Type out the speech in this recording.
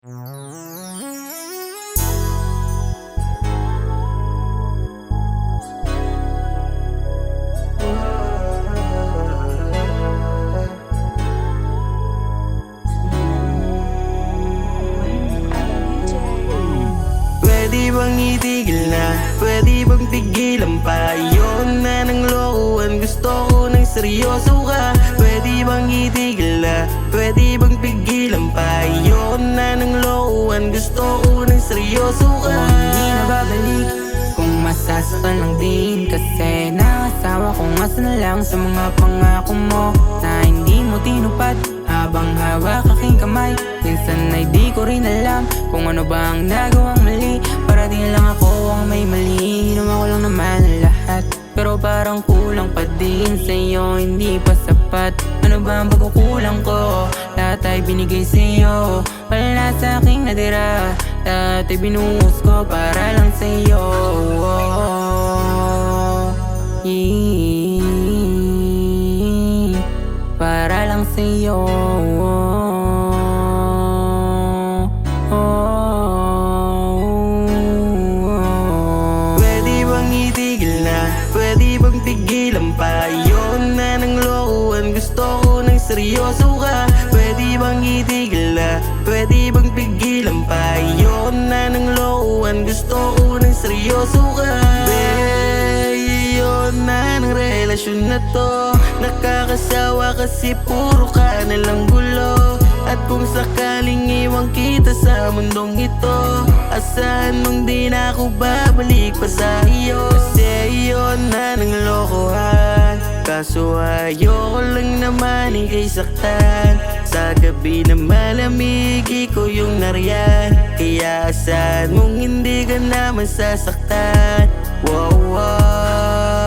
Pwede bang itigil na? Pwede bang pigilan pa? Yun na ng lokohan, gusto ko ng seryoso ka. Pwede bang itigil na? Pwede bang pigilan pa? Yun na ng lokohan, gusto ko ng seryoso ka. Hindi na babalik kung masasaktan lang din, kasi nakasawa kong asa na lang sa mga pangako mo na hindi mo tinupad. Habang hawak aking kamay, minsan ay di ko rin alam kung ano ba ang nagawang mali. Para di lang ako ang may mali, ginawa ko lang naman ang lahat. Pero parang kulang pa din sa'yo, hindi pa sapat. Ano ba ang pagkukulang ko? Lahat ay binigay sa'yo, wala sa aking natira. Lahat ay binuhos ko para lang sa'yo. Para lang sa'yo. Pwede bang itigil na? Pwede bang pigilan pa? Yun na ng lokohan, gusto ko ng seryoso ka. Pwede bang itigil na? Pwede bang pigilan pa? Yun na ng lokohan, gusto ko ng seryoso ka. Yun na ng relasyon na to, nakakasawa kasi puro ka nalang gulo. At kung sakaling iwan kita sa mundong ito, asahan mong di na ako babalik pa sa iyo. Kasi yun na ng lokohan, kaso ayoko lang naman ika'y saktan. Sa gabi na malamig, ikaw yung nariyan, kaya asahan mong hindi ka naman sasaktan. Wow, wow.